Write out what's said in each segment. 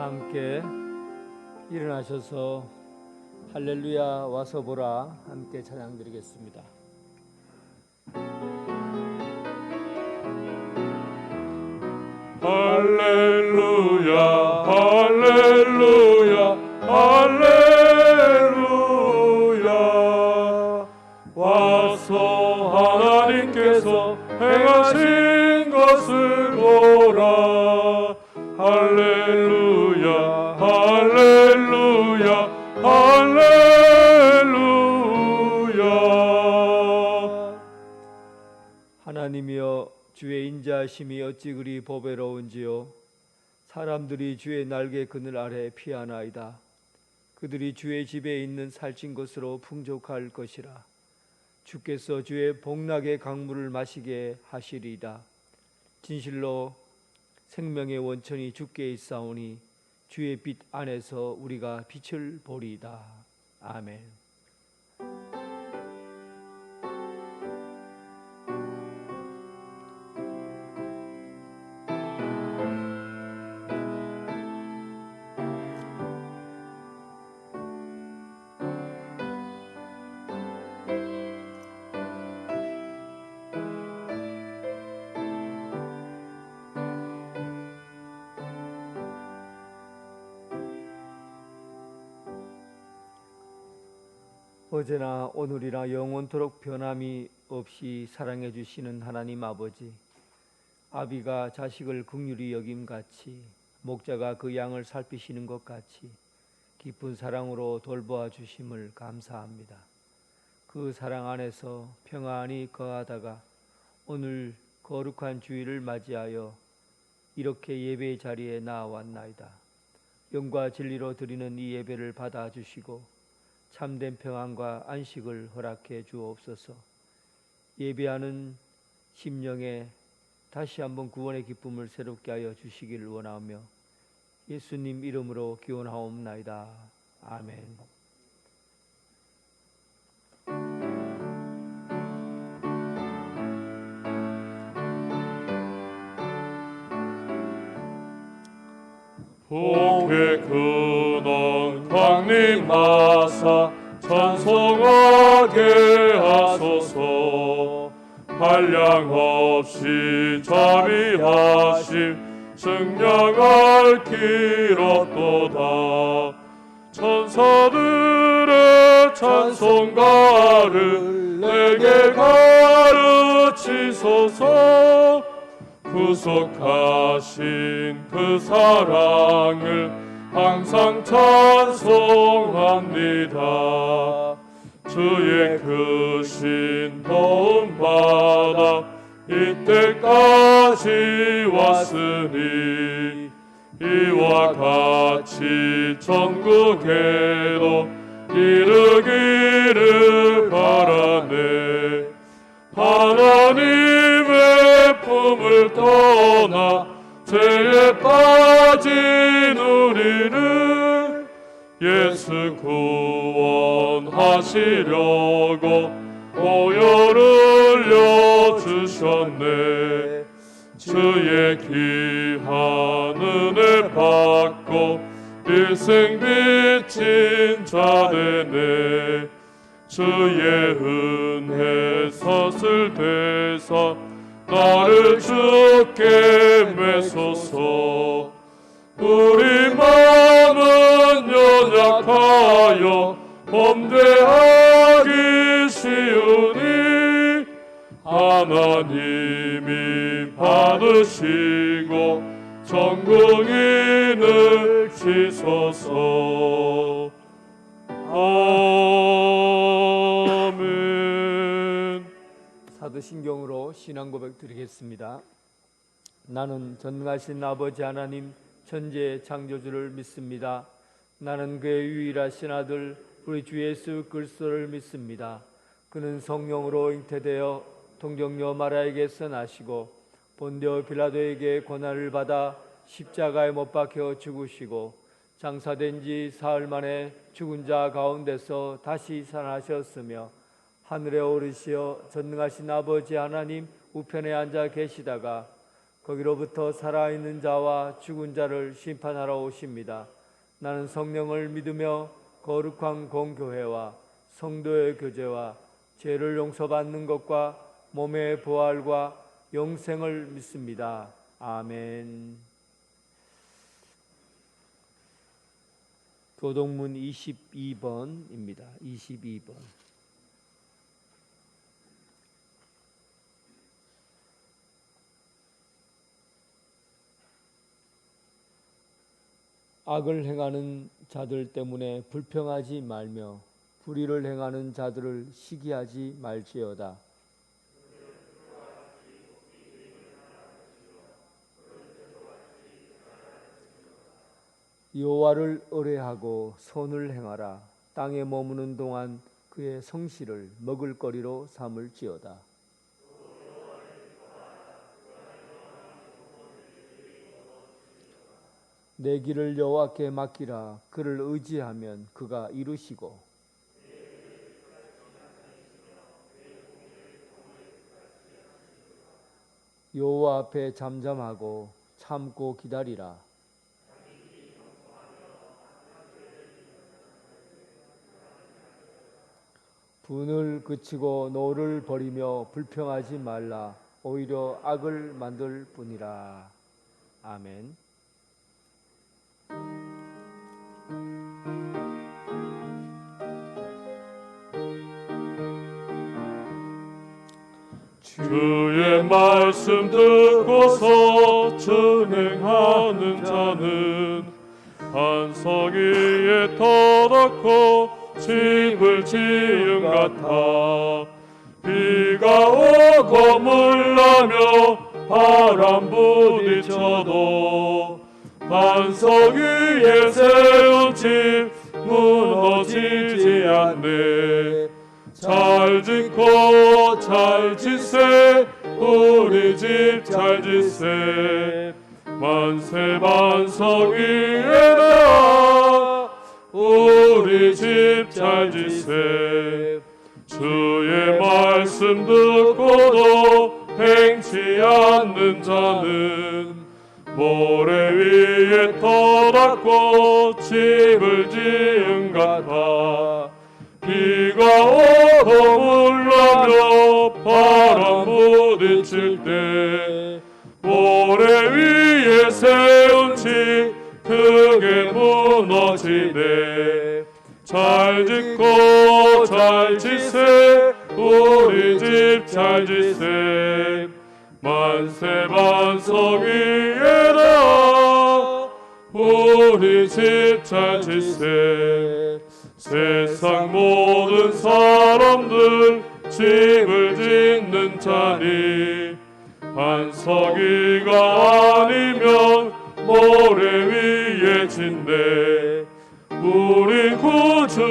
함께 일어나셔서 할렐루야 와서 보라 함께 찬양 드리겠습니다. 할렐루야 할렐루야 할렐루야 와서 하나님께서 행하신 것을 보라. 할렐루야 할렐루야 할렐루야. 하나님이여 주의 인자하심이 어찌 그리 보배로운지요. 사람들이 주의 날개 그늘 아래 피하나이다. 그들이 주의 집에 있는 살찐 것으로 풍족할 것이라. 주께서 주의 복락의 강물을 마시게 하시리이다. 진실로 생명의 원천이 주께 있사오니 주의 빛 안에서 우리가 빛을 보리이다. 아멘. 어제나 오늘이나 영원토록 변함이 없이 사랑해 주시는 하나님 아버지, 아비가 자식을 긍휼히 여김같이 목자가 그 양을 살피시는 것 같이 깊은 사랑으로 돌보아 주심을 감사합니다. 그 사랑 안에서 평안히 거하다가 오늘 거룩한 주일을 맞이하여 이렇게 예배의 자리에 나아왔나이다. 영과 진리로 드리는 이 예배를 받아주시고 참된 평안과 안식을 허락해 주옵소서. 예배하는 심령에 다시 한번 구원의 기쁨을 새롭게 하여 주시기를 원하며 예수님 이름으로 기원하옵나이다. 아멘. 복의 근원 강림하사 찬송하게 하소서. 한량없이 자비하심 승량할 길 없도다. 천사들의 찬송가를 내게 가르치소서. 구속하신 그 사랑을 항상 찬송합니다. 주의 크신 도움 받아 이때까지 왔으니 이와 같이 천국에도 이르기를 바라네. 하나님의 품을 떠나 죄에 빠진 우리를 예수 구원하시려고 오열을 여주셨네. 주의 귀한 은혜 받고 일생 빚진 자되네. 주의 은혜 서슬대서 나를 주께 매소서. 우리 마음은 연약하여 범죄하기 쉬우니 하나님이 받으시고 전공인을 지소서. 아멘. 사도신경으로 신앙 고백 드리겠습니다. 나는 전능하신 아버지 하나님 천지의 창조주를 믿습니다. 나는 그의 유일하신 아들 우리 주 예수 그리스도를 믿습니다. 그는 성령으로 잉태되어 동정녀 마리아에게서 나시고 본디오 빌라도에게 고난을 받아 십자가에 못 박혀 죽으시고 장사된 지 사흘 만에 죽은 자 가운데서 다시 살아나셨으며 하늘에 오르시어 전능하신 아버지 하나님 우편에 앉아 계시다가 거기로부터 살아있는 자와 죽은 자를 심판하러 오십니다. 나는 성령을 믿으며 거룩한 공교회와 성도의 교제와 죄를 용서받는 것과 몸의 부활과 영생을 믿습니다. 아멘. 교동문 22번입니다. 22번. 악을 행하는 자들 때문에 불평하지 말며 불의를 행하는 자들을 시기하지 말지어다. 여호와를 의뢰하고 선을 행하라. 땅에 머무는 동안 그의 성실을 먹을거리로 삼을지어다. 내 길을 여호와께 맡기라. 그를 의지하면 그가 이루시고 여호와 앞에 잠잠하고 참고 기다리라. 분을 그치고 노를 버리며 불평하지 말라. 오히려 악을 만들 뿐이라. 아멘. 주의 말씀 듣고서 전행하는 자는 반석 위에 터놓고 집을 지은 같아. 비가 오고 물나며 바람 부딪혀도 반석 위에 세운 집 무너지지 않네. 잘 짓고 잘 짓세. 우리 집 잘 짓세. 만세 반석 위에다 우리 집 잘 짓세. 주의 말씀 듣고도 행치 않는 자는 모래 위에 터닫고 집을 지은 같아. 비가 오고 물나며 바람 부딪힐 때 모래 위에 세운 집 크게 무너지네. 잘 짓고 잘 짓세. 우리 집 잘 짓세. 만세 반석 위에다 우리 집 잘 짓세. 세상 모든 사람들 집을 짓는 자니 반석 위가 아니면 모래 위에 짓네. 우리 구주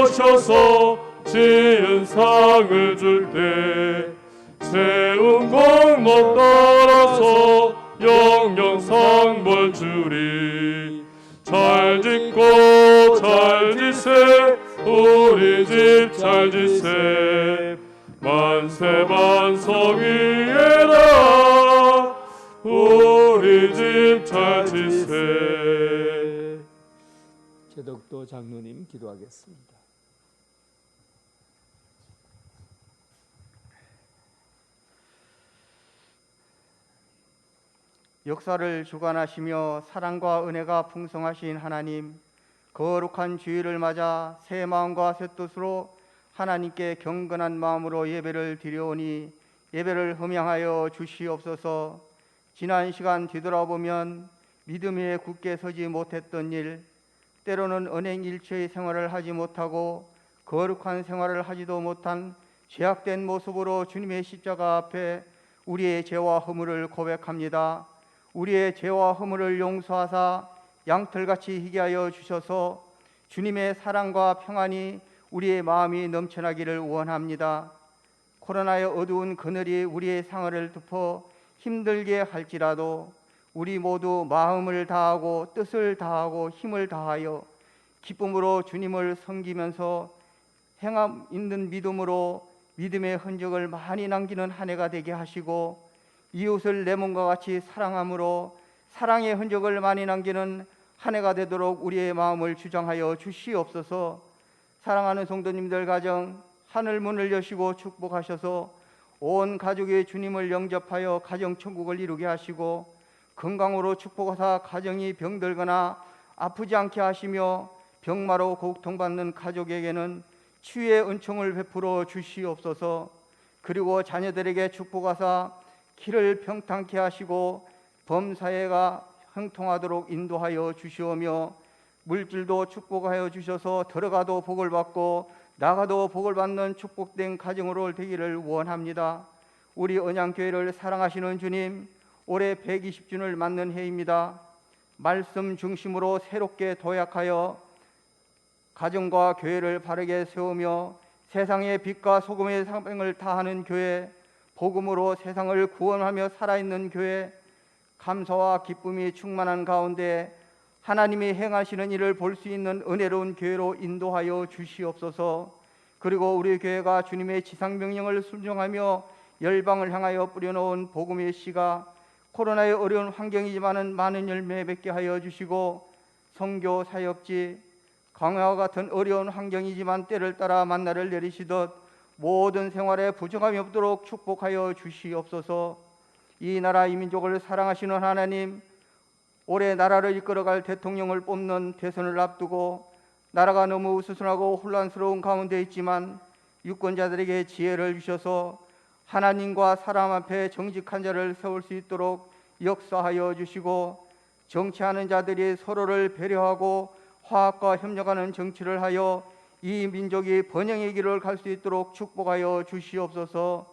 오셔서 지은 상을 줄 때 세운 공로 따라서 영영상 벌 주리. 잘 짓고 잘 짓세. 우리 집 잘 짓세. 만세 반석 위에다 우리 집 잘 짓세. 제덕도 장로님 기도하겠습니다. 역사를 주관하시며 사랑과 은혜가 풍성하신 하나님, 거룩한 주일을 맞아 새 마음과 새 뜻으로 하나님께 경건한 마음으로 예배를 드려오니 예배를 흠양하여 주시옵소서. 지난 시간 뒤돌아보면 믿음에 굳게 서지 못했던 일, 때로는 언행일체의 생활을 하지 못하고 거룩한 생활을 하지도 못한 죄악된 모습으로 주님의 십자가 앞에 우리의 죄와 허물을 고백합니다. 우리의 죄와 허물을 용서하사 양털같이 희게 하여 주셔서 주님의 사랑과 평안이 우리의 마음이 넘쳐나기를 원합니다. 코로나의 어두운 그늘이 우리의 생활을 덮어 힘들게 할지라도 우리 모두 마음을 다하고 뜻을 다하고 힘을 다하여 기쁨으로 주님을 섬기면서 행함 있는 믿음으로 믿음의 흔적을 많이 남기는 한 해가 되게 하시고 이웃을 내 몸과 같이 사랑함으로 사랑의 흔적을 많이 남기는 한 해가 되도록 우리의 마음을 주장하여 주시옵소서. 사랑하는 성도님들 가정 하늘 문을 여시고 축복하셔서 온 가족이 주님을 영접하여 가정 천국을 이루게 하시고 건강으로 축복하사 가정이 병들거나 아프지 않게 하시며 병마로 고통받는 가족에게는 치유의 은총을 베풀어 주시옵소서. 그리고 자녀들에게 축복하사 길을 평탄케 하시고 범사회가 형통하도록 인도하여 주시오며 물질도 축복하여 주셔서 들어가도 복을 받고 나가도 복을 받는 축복된 가정으로 되기를 원합니다. 우리 언양교회를 사랑하시는 주님, 올해 120주년을 맞는 해입니다. 말씀 중심으로 새롭게 도약하여 가정과 교회를 바르게 세우며 세상의 빛과 소금의 사명을 다하는 교회, 복음으로 세상을 구원하며 살아있는 교회, 감사와 기쁨이 충만한 가운데 하나님이 행하시는 일을 볼 수 있는 은혜로운 교회로 인도하여 주시옵소서. 그리고 우리 교회가 주님의 지상명령을 순종하며 열방을 향하여 뿌려놓은 복음의 씨가 코로나의 어려운 환경이지만은 많은 열매 맺게 하여 주시고 선교 사역지 강화와 같은 어려운 환경이지만 때를 따라 만나를 내리시듯 모든 생활에 부족함이 없도록 축복하여 주시옵소서. 이 나라 이 민족을 사랑하시는 하나님, 올해 나라를 이끌어갈 대통령을 뽑는 대선을 앞두고 나라가 너무 우스운하고 혼란스러운 가운데 있지만 유권자들에게 지혜를 주셔서 하나님과 사람 앞에 정직한 자를 세울 수 있도록 역사하여 주시고 정치하는 자들이 서로를 배려하고 화합과 협력하는 정치를 하여 이 민족이 번영의 길을 갈 수 있도록 축복하여 주시옵소서.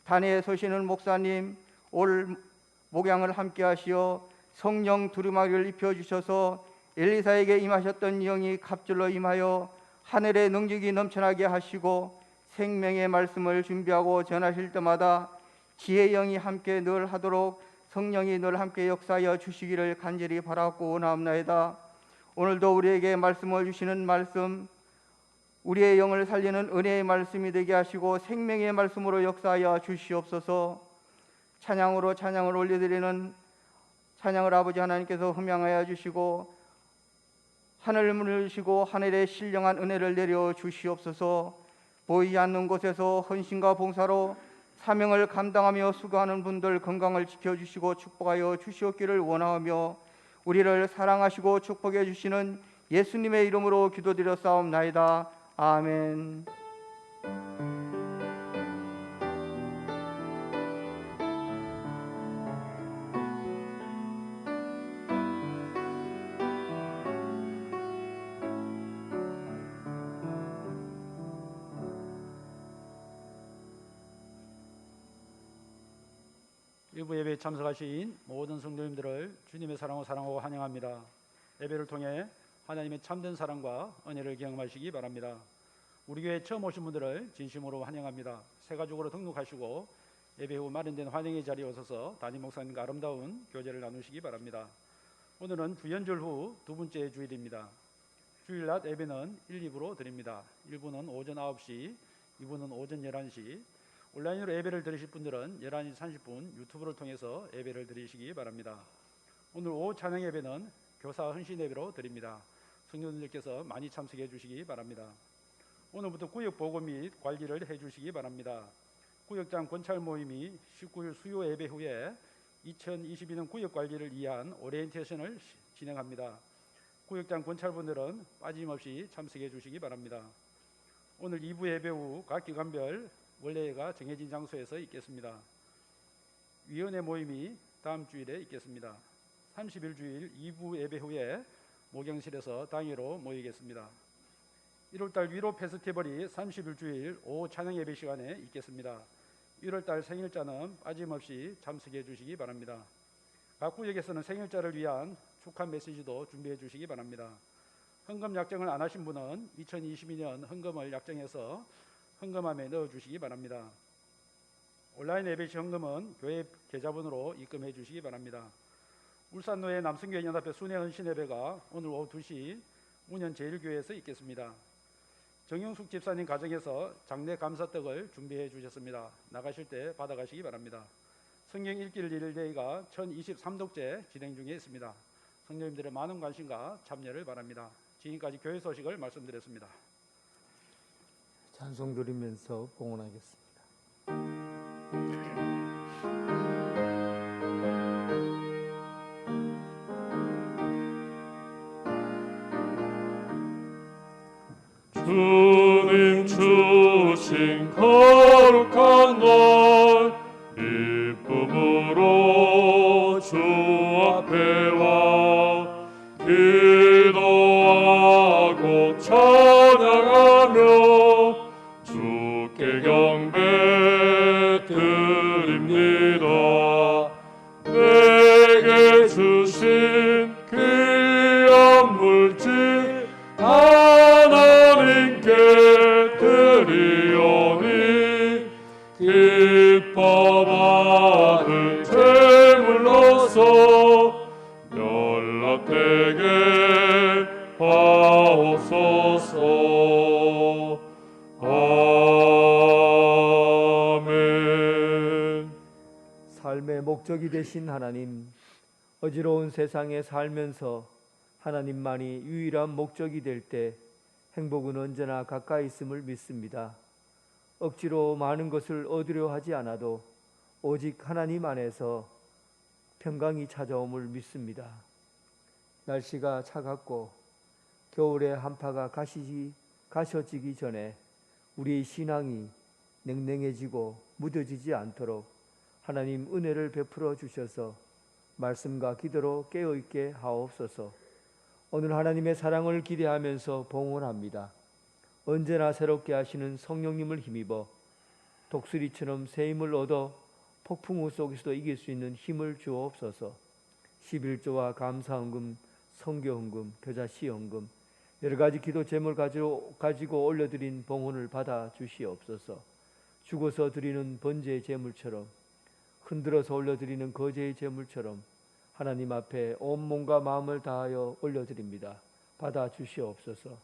단에 서시는 목사님, 올 목양을 함께 하시어 성령 두루마리를 입혀주셔서 엘리사에게 임하셨던 영이 갑절로 임하여 하늘의 능력이 넘쳐나게 하시고 생명의 말씀을 준비하고 전하실 때마다 지혜의 영이 함께 늘 하도록 성령이 늘 함께 역사하여 주시기를 간절히 바라고 원하옵나이다. 오늘도 우리에게 말씀을 주시는 말씀, 우리의 영을 살리는 은혜의 말씀이 되게 하시고 생명의 말씀으로 역사하여 주시옵소서. 찬양으로 찬양을 올려드리는 찬양을 아버지 하나님께서 흠양하여 주시고 하늘 문을 여시고 하늘에 신령한 은혜를 내려 주시옵소서. 보이지 않는 곳에서 헌신과 봉사로 사명을 감당하며 수고하는 분들 건강을 지켜주시고 축복하여 주시옵기를 원하오며 우리를 사랑하시고 축복해 주시는 예수님의 이름으로 기도드려 싸움나이다. 아멘. 일부 예배에 참석하신 모든 성도님들을 주님의 사랑으로 사랑하고 환영합니다. 예배를 통해 하나님의 참된 사랑과 은혜를 경험하시기 바랍니다. 우리 교회 처음 오신 분들을 진심으로 환영합니다. 새 가족으로 등록하시고 예배 후 마련된 환영의 자리에 오셔서 담임 목사님과 아름다운 교제를 나누시기 바랍니다. 오늘은 부연절 후 두 번째 주일입니다. 주일 낮 예배는 1, 2부로 드립니다. 1부는 오전 9시, 2부는 오전 11시. 온라인으로 예배를 드리실 분들은 11시 30분 유튜브를 통해서 예배를 드리시기 바랍니다. 오늘 오후 찬양 예배는 교사 헌신 예배로 드립니다. 성도님들께서 많이 참석해 주시기 바랍니다. 오늘부터 구역 보고 및 관리를 해 주시기 바랍니다. 구역장 권찰 모임이 19일 수요 예배 후에 2022년 구역 관리를 위한 오리엔테이션을 진행합니다. 구역장 권찰분들은 빠짐없이 참석해 주시기 바랍니다. 오늘 2부 예배 후 각 기관별 원래가 정해진 장소에서 있겠습니다. 위원회 모임이 다음 주일에 있겠습니다. 30일 주일 2부 예배 후에 목양실에서 당회로 모이겠습니다. 1월달 위로 페스티벌이 30일 주일 오후 찬양 예배 시간에 있겠습니다. 1월달 생일자는 빠짐없이 참석해 주시기 바랍니다. 각 구역에서는 생일자를 위한 축하 메시지도 준비해 주시기 바랍니다. 헌금 약정을 안 하신 분은 2022년 헌금을 약정해서 헌금함에 넣어주시기 바랍니다. 온라인 예배 시 헌금은 교회 계좌번호로 입금해 주시기 바랍니다. 울산노예 남성교회 연합회 순회 헌신 예배가 오늘 오후 2시 운현 제1교회에서 있겠습니다. 정영숙 집사님 가정에서 장례 감사떡을 준비해 주셨습니다. 나가실 때 받아가시기 바랍니다. 성경 읽기 릴레이가 1023독째 진행 중에 있습니다. 성도님들의 많은 관심과 참여를 바랍니다. 지금까지 교회 소식을 말씀드렸습니다. 찬송 드리면서 봉헌하겠습니다. 주님 주신 거룩한 날 기쁨으로 주 앞에 와 기도하고 찬양하며 주께 경배 드립니다. 내게 주신 귀한 물질 하나님께 드리오니 기뻐 받을 제물로서 연락되게 하옵소서. 아멘. 삶의 목적이 되신 하나님, 어지러운 세상에 살면서 하나님만이 유일한 목적이 될 때 행복은 언제나 가까이 있음을 믿습니다. 억지로 많은 것을 얻으려 하지 않아도 오직 하나님 안에서 평강이 찾아옴을 믿습니다. 날씨가 차갑고 겨울의 한파가 가셔지기 전에 우리의 신앙이 냉랭해지고 무뎌지지 않도록 하나님 은혜를 베풀어 주셔서 말씀과 기도로 깨어있게 하옵소서. 오늘 하나님의 사랑을 기대하면서 봉헌합니다. 언제나 새롭게 하시는 성령님을 힘입어 독수리처럼 새 힘을 얻어 폭풍우 속에서도 이길 수 있는 힘을 주옵소서. 11조와 감사헌금, 선교헌금, 겨자씨헌금 여러 가지 기도 제물 가지고 올려드린 봉헌을 받아 주시옵소서. 죽어서 드리는 번제의 제물처럼 흔들어서 올려드리는 거제의 제물처럼 하나님 앞에 온 몸과 마음을 다하여 올려드립니다. 받아 주시옵소서.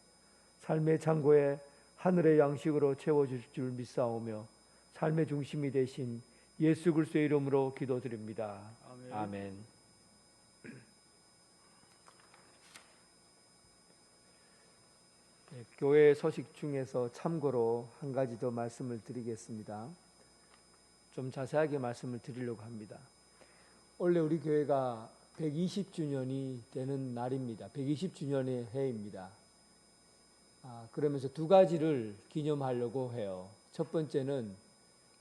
삶의 창고에 하늘의 양식으로 채워주실 줄 믿사오며 삶의 중심이 되신 예수 그리스도의 이름으로 기도드립니다. 아멘. 아멘. 네, 교회 소식 중에서 참고로 한 가지 더 말씀을 드리겠습니다. 좀 자세하게 말씀을 드리려고 합니다. 원래 우리 교회가 120주년이 되는 날입니다. 120주년의 해입니다. 그러면서 두 가지를 기념하려고 해요. 첫 번째는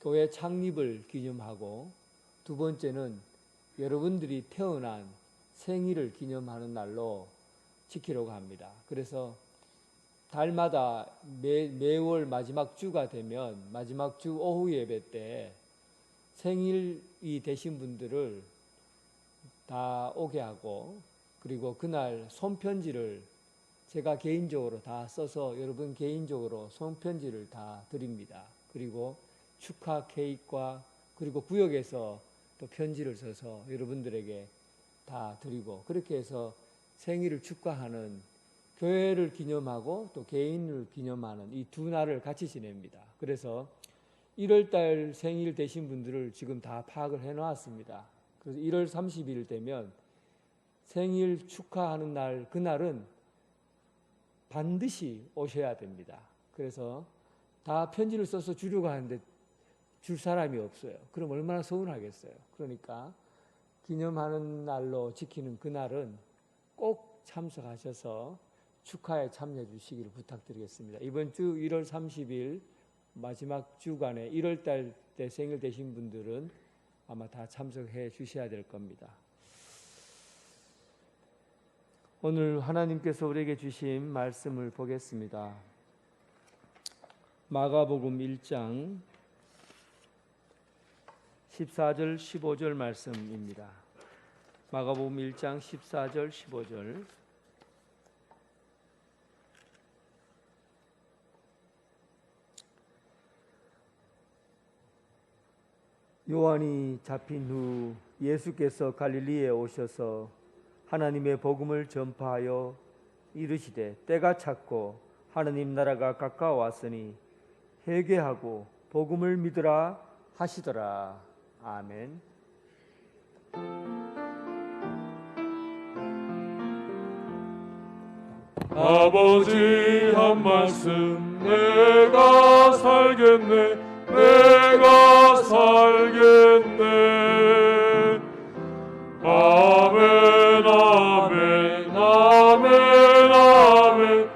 교회 창립을 기념하고 두 번째는 여러분들이 태어난 생일을 기념하는 날로 지키려고 합니다. 그래서 달마다 매월 마지막 주가 되면 마지막 주 오후 예배 때 생일이 되신 분들을 다 오게 하고 그리고 그날 손편지를 제가 개인적으로 다 써서 여러분 개인적으로 손편지를 다 드립니다. 그리고 축하 케이크와 그리고 구역에서 또 편지를 써서 여러분들에게 다 드리고 그렇게 해서 생일을 축하하는 교회를 기념하고 또 개인을 기념하는 이 두 날을 같이 지냅니다. 그래서 1월달 생일 되신 분들을 지금 다 파악을 해놓았습니다. 그래서 1월 30일 되면 생일 축하하는 날, 그날은 반드시 오셔야 됩니다. 그래서 다 편지를 써서 주려고 하는데 줄 사람이 없어요. 그럼 얼마나 서운하겠어요. 그러니까 기념하는 날로 지키는 그날은 꼭 참석하셔서 축하에 참여해 주시기를 부탁드리겠습니다. 이번 주 1월 30일 마지막 주간에 1월달 때 생일 되신 분들은 아마 다 참석해 주셔야 될 겁니다. 오늘 하나님께서 우리에게 주신 말씀을 보겠습니다. 마가복음 1장 14절 15절 말씀입니다. 마가복음 1장 14절 15절 요한이 잡힌 후 예수께서 갈릴리에 오셔서 하나님의 복음을 전파하여 이르시되 때가 찼고 하나님 나라가 가까워왔으니 회개하고 복음을 믿으라 하시더라. 아멘. 아버지 한 말씀 내가 살겠네 내가 살겠네 아멘 아멘 아멘 아멘 아멘.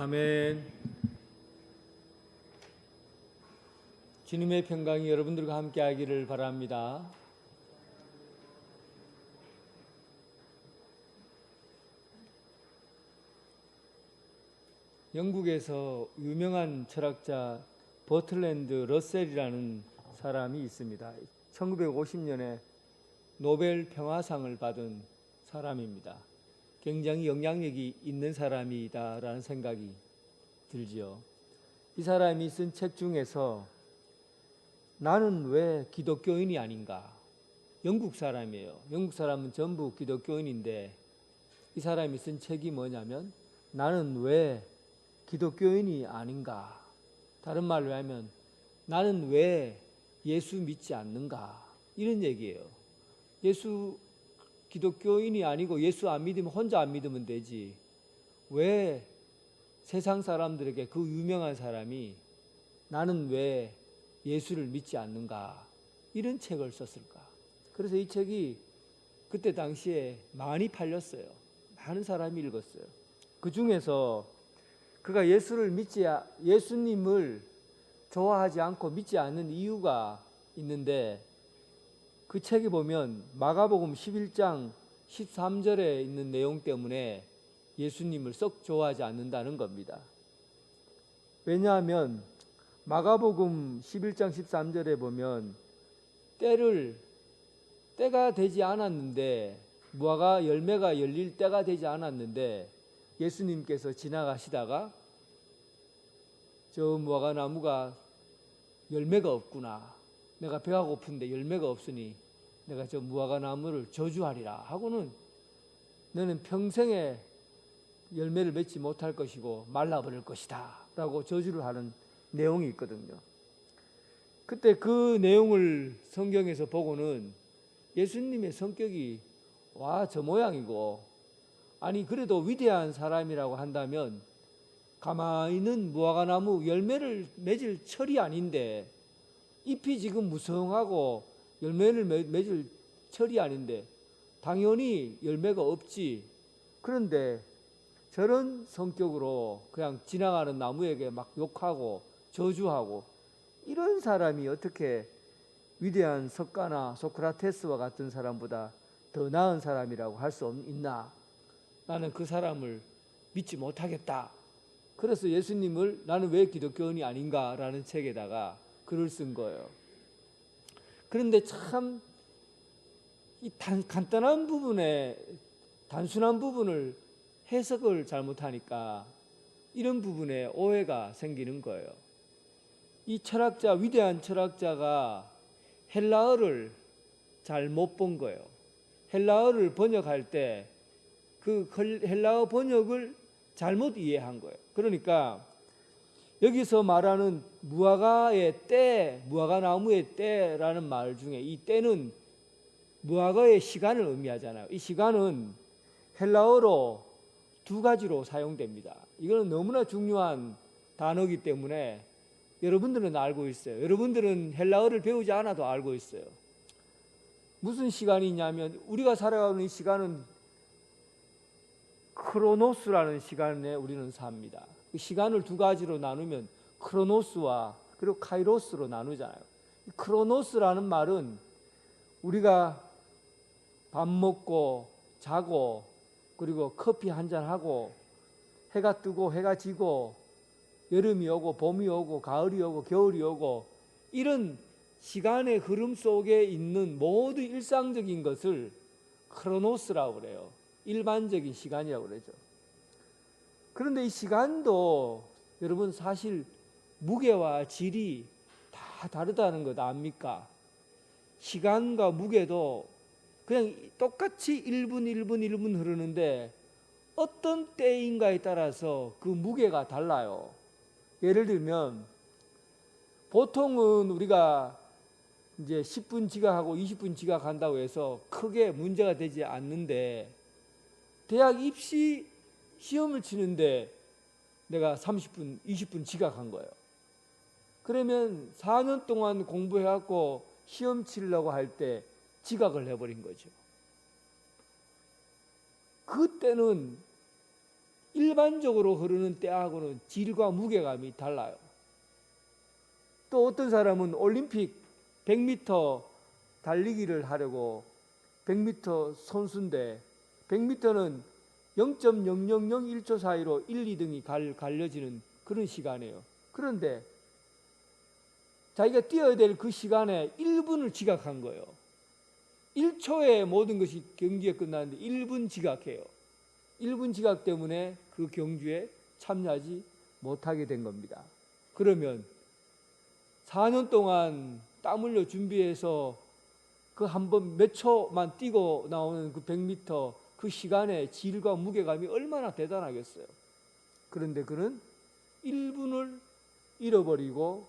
아멘. 주님의 평강이 여러분들과 함께 하기를 바랍니다. 영국에서 유명한 철학자 버틀랜드 러셀이라는 사람이 있습니다. 1950년에 노벨 평화상을 받은 사람입니다. 굉장히 영향력이 있는 사람이다라는 생각이 들지요. 이 사람이 쓴 책 중에서 나는 왜 기독교인이 아닌가? 영국 사람이에요. 영국 사람은 전부 기독교인인데 이 사람이 쓴 책이 뭐냐면 나는 왜 기독교인이 아닌가? 다른 말로 하면 나는 왜 예수 믿지 않는가? 이런 얘기예요. 예수 기독교인이 아니고 예수 안 믿으면 혼자 안 믿으면 되지. 왜 세상 사람들에게 그 유명한 사람이 나는 왜 예수를 믿지 않는가? 이런 책을 썼을까? 그래서 이 책이 그때 당시에 많이 팔렸어요. 많은 사람이 읽었어요. 그 중에서 그가 예수님을 좋아하지 않고 믿지 않는 이유가 있는데 그 책에 보면 마가복음 11장 13절에 있는 내용 때문에 예수님을 썩 좋아하지 않는다는 겁니다. 왜냐하면 마가복음 11장 13절에 보면 때가 되지 않았는데, 무화과 열매가 열릴 때가 되지 않았는데 예수님께서 지나가시다가 저 무화과 나무가 열매가 없구나, 내가 배가 고픈데 열매가 없으니 내가 저 무화과 나무를 저주하리라 하고는 너는 평생에 열매를 맺지 못할 것이고 말라버릴 것이다 라고 저주를 하는 내용이 있거든요. 그때 그 내용을 성경에서 보고는 예수님의 성격이 저 모양이고, 아니 그래도 위대한 사람이라고 한다면 가만히 있는 무화과 나무 열매를 맺을 철이 아닌데, 잎이 지금 무성하고 열매를 맺을 철이 아닌데 당연히 열매가 없지. 그런데 저런 성격으로 그냥 지나가는 나무에게 막 욕하고 저주하고, 이런 사람이 어떻게 위대한 석가나 소크라테스와 같은 사람보다 더 나은 사람이라고 할 수 있나? 나는 그 사람을 믿지 못하겠다. 그래서 예수님을 나는 왜 기독교인이 아닌가라는 책에다가 글을 쓴 거예요. 그런데 참 이 간단한 부분에 단순한 부분을 해석을 잘못하니까 이런 부분에 오해가 생기는 거예요. 이 철학자, 위대한 철학자가 헬라어를 잘 못 본 거예요. 헬라어를 번역할 때 그 헬라어 번역을 잘못 이해한 거예요. 그러니까 여기서 말하는 무화과의 때, 무화과 나무의 때라는 말 중에 이 때는 무화과의 시간을 의미하잖아요. 이 시간은 헬라어로 두 가지로 사용됩니다. 이거는 너무나 중요한 단어이기 때문에 여러분들은 알고 있어요. 여러분들은 헬라어를 배우지 않아도 알고 있어요. 무슨 시간이냐면 우리가 살아가는 이 시간은 크로노스라는 시간에 우리는 삽니다. 그 시간을 두 가지로 나누면 크로노스와 그리고 카이로스로 나누잖아요. 크로노스라는 말은 우리가 밥 먹고 자고 그리고 커피 한잔 하고 해가 뜨고 해가 지고 여름이 오고 봄이 오고 가을이 오고 겨울이 오고 이런 시간의 흐름 속에 있는 모든 일상적인 것을 크로노스라고 그래요. 일반적인 시간이라고 그러죠. 그런데 이 시간도 여러분 사실 무게와 질이 다 다르다는 것 압니까? 시간과 무게도 그냥 똑같이 1분 1분 1분 흐르는데 어떤 때인가에 따라서 그 무게가 달라요. 예를 들면 보통은 우리가 이제 10분 지각하고 20분 지각한다고 해서 크게 문제가 되지 않는데, 대학 입시 시험을 치는데 내가 30분, 20분 지각한 거예요. 그러면 4년 동안 공부해갖고 시험 치려고 할 때 지각을 해버린 거죠. 그때는 일반적으로 흐르는 때하고는 질과 무게감이 달라요. 또 어떤 사람은 올림픽 100m 달리기를 하려고 100m 선수인데 100m는 0.0001초 사이로 1, 2등이 갈려지는 그런 시간이에요. 그런데 자기가 뛰어야 될 그 시간에 1분을 지각한 거예요. 1초에 모든 것이 경기가 끝나는데 1분 지각해요. 1분 지각 때문에 그 경주에 참여하지 못하게 된 겁니다. 그러면 4년 동안 땀 흘려 준비해서 그 한 번 몇 초만 뛰고 나오는 그 100m 그 시간의 질과 무게감이 얼마나 대단하겠어요. 그런데 그는 1분을 잃어버리고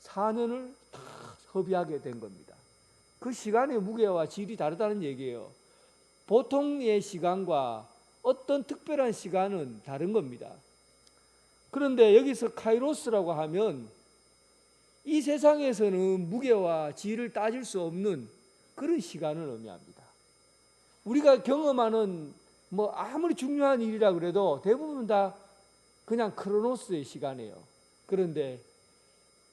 4년을 다 허비하게 된 겁니다. 그 시간의 무게와 질이 다르다는 얘기예요. 보통의 시간과 어떤 특별한 시간은 다른 겁니다. 그런데 여기서 카이로스라고 하면 이 세상에서는 무게와 질을 따질 수 없는 그런 시간을 의미합니다. 우리가 경험하는 아무리 중요한 일이라 그래도 대부분 다 그냥 크로노스의 시간이에요. 그런데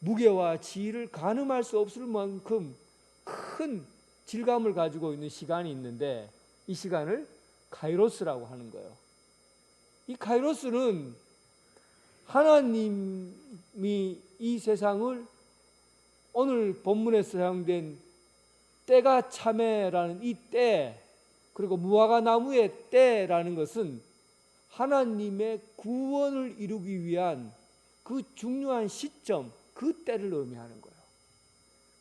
무게와 질을 가늠할 수 없을 만큼 큰 질감을 가지고 있는 시간이 있는데 이 시간을 카이로스라고 하는 거예요. 이 카이로스는 하나님이 이 세상을 오늘 본문에서 사용된 때가 참에라는 이 때, 그리고 무화과 나무의 때라는 것은 하나님의 구원을 이루기 위한 그 중요한 시점, 그 때를 의미하는 거예요.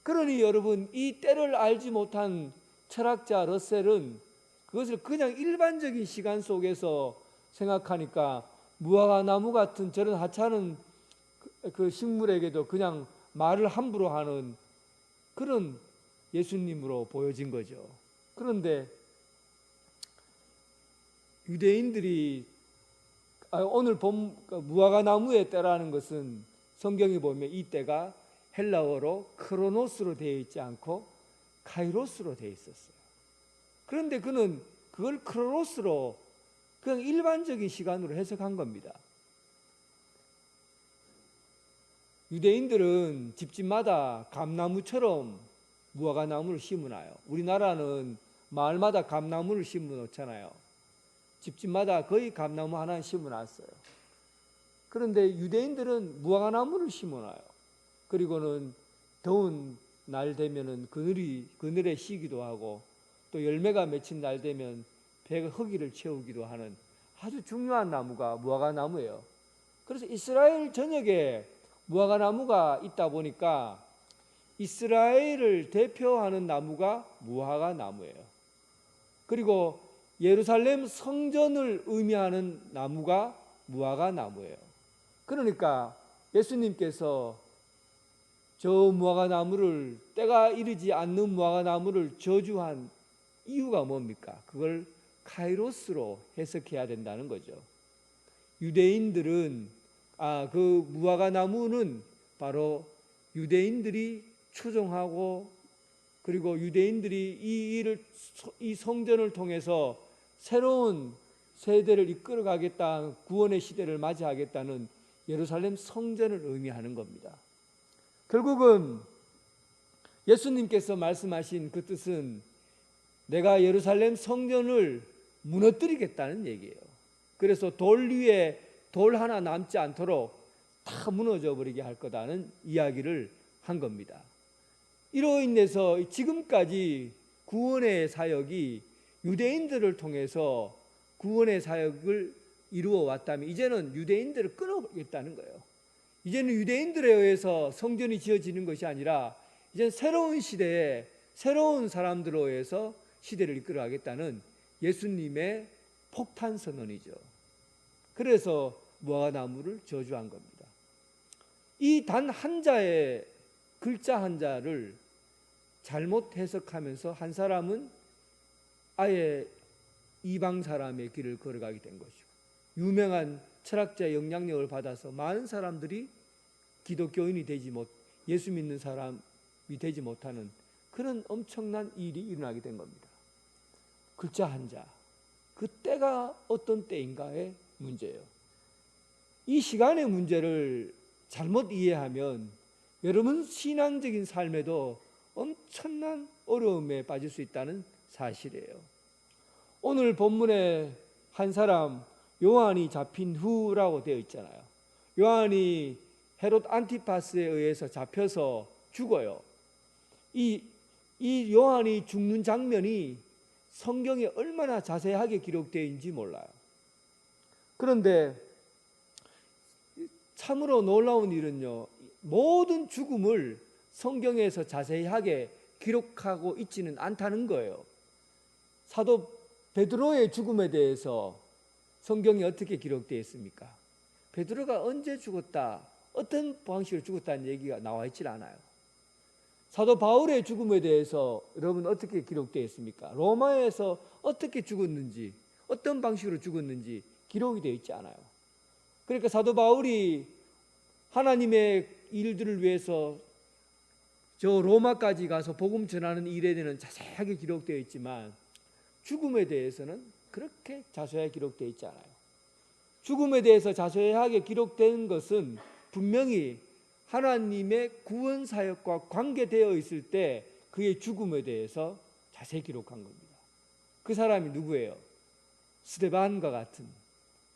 그러니 여러분, 이 때를 알지 못한 철학자 러셀은 그것을 그냥 일반적인 시간 속에서 생각하니까 무화과 나무 같은 저런 하찮은 그 식물에게도 그냥 말을 함부로 하는 그런 예수님으로 보여진 거죠. 그런데 유대인들이 오늘 본 무화과 나무의 때라는 것은 성경에 보면 이 때가 헬라어로 크로노스로 되어 있지 않고 카이로스로 되어 있었어요. 그런데 그는 그걸 크로노스로 그냥 일반적인 시간으로 해석한 겁니다. 유대인들은 집집마다 감나무처럼 무화과 나무를 심어놔요. 우리나라는 마을마다 감나무를 심어 놓잖아요. 집집마다 거의 감나무 하나 심어놨어요. 그런데 유대인들은 무화과 나무를 심어놔요. 그리고는 더운 날 되면은 그늘에 쉬기도 하고, 또 열매가 맺힌 날 되면 배가 흙이를 채우기도 하는 아주 중요한 나무가 무화과 나무예요. 그래서 이스라엘 전역에 무화과 나무가 있다 보니까 이스라엘을 대표하는 나무가 무화과 나무예요. 그리고 예루살렘 성전을 의미하는 나무가 무화과 나무예요. 그러니까 예수님께서 저 무화과 나무를, 때가 이르지 않는 무화과 나무를 저주한 이유가 뭡니까? 그걸 카이로스로 해석해야 된다는 거죠. 유대인들은 그 무화과 나무는 바로 유대인들이 추종하고, 그리고 유대인들이 이 성전을 통해서 새로운 세대를 이끌어가겠다, 구원의 시대를 맞이하겠다는 예루살렘 성전을 의미하는 겁니다. 결국은 예수님께서 말씀하신 그 뜻은 내가 예루살렘 성전을 무너뜨리겠다는 얘기예요. 그래서 돌 위에 돌 하나 남지 않도록 다 무너져 버리게 할 거다는 이야기를 한 겁니다. 이로 인해서 지금까지 구원의 사역이 유대인들을 통해서 구원의 사역을 이루어 왔다면 이제는 유대인들을 끊어보겠다는 거예요. 이제는 유대인들에 의해서 성전이 지어지는 것이 아니라 이제는 새로운 시대에 새로운 사람들로 의해서 시대를 이끌어가겠다는 예수님의 폭탄 선언이죠. 그래서 무화과 나무를 저주한 겁니다. 이 단 한 자의 글자 한 자를 잘못 해석하면서 한 사람은 아예 이방 사람의 길을 걸어가게 된 것이고, 유명한 철학자의 영향력을 받아서 많은 사람들이 기독교인이 예수 믿는 사람이 되지 못하는 그런 엄청난 일이 일어나게 된 겁니다. 글자 한 자, 그 때가 어떤 때인가의 문제예요. 이 시간의 문제를 잘못 이해하면 여러분 신앙적인 삶에도 엄청난 어려움에 빠질 수 있다는 사실이에요. 오늘 본문에 한 사람 요한이 잡힌 후라고 되어 있잖아요. 요한이 헤롯 안티파스에 의해서 잡혀서 죽어요. 이 요한이 죽는 장면이 성경에 얼마나 자세하게 기록되어 있는지 몰라요. 그런데 참으로 놀라운 일은요, 모든 죽음을 성경에서 자세하게 기록하고 있지는 않다는 거예요. 사도 베드로의 죽음에 대해서 성경이 어떻게 기록되어 있습니까? 베드로가 언제 죽었다, 어떤 방식으로 죽었다는 얘기가 나와 있질 않아요. 사도 바울의 죽음에 대해서 여러분 어떻게 기록되어 있습니까? 로마에서 어떻게 죽었는지, 어떤 방식으로 죽었는지 기록이 되어 있지 않아요. 그러니까 사도 바울이 하나님의 일들을 위해서 저 로마까지 가서 복음 전하는 일에 대해서는 자세하게 기록되어 있지만 죽음에 대해서는 그렇게 자세하게 기록되어 있지 않아요. 죽음에 대해서 자세하게 기록된 것은 분명히 하나님의 구원 사역과 관계되어 있을 때 그의 죽음에 대해서 자세히 기록한 겁니다. 그 사람이 누구예요? 스데반과 같은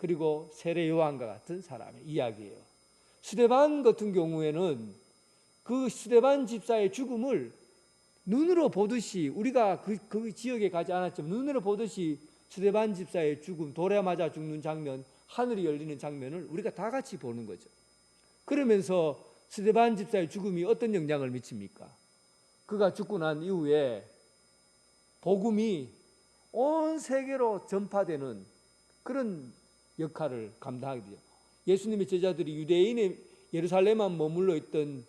그리고 세례 요한과 같은 사람의 이야기예요. 스데반 같은 경우에는 그 스데반 집사의 죽음을 눈으로 보듯이, 우리가 그 지역에 가지 않았지만 눈으로 보듯이 스데반 집사의 죽음, 돌에 맞아 죽는 장면, 하늘이 열리는 장면을 우리가 다 같이 보는 거죠. 그러면서 스데반 집사의 죽음이 어떤 영향을 미칩니까? 그가 죽고 난 이후에 복음이 온 세계로 전파되는 그런 역할을 감당하게 돼요. 예수님의 제자들이 유대인의 예루살렘만 머물러 있던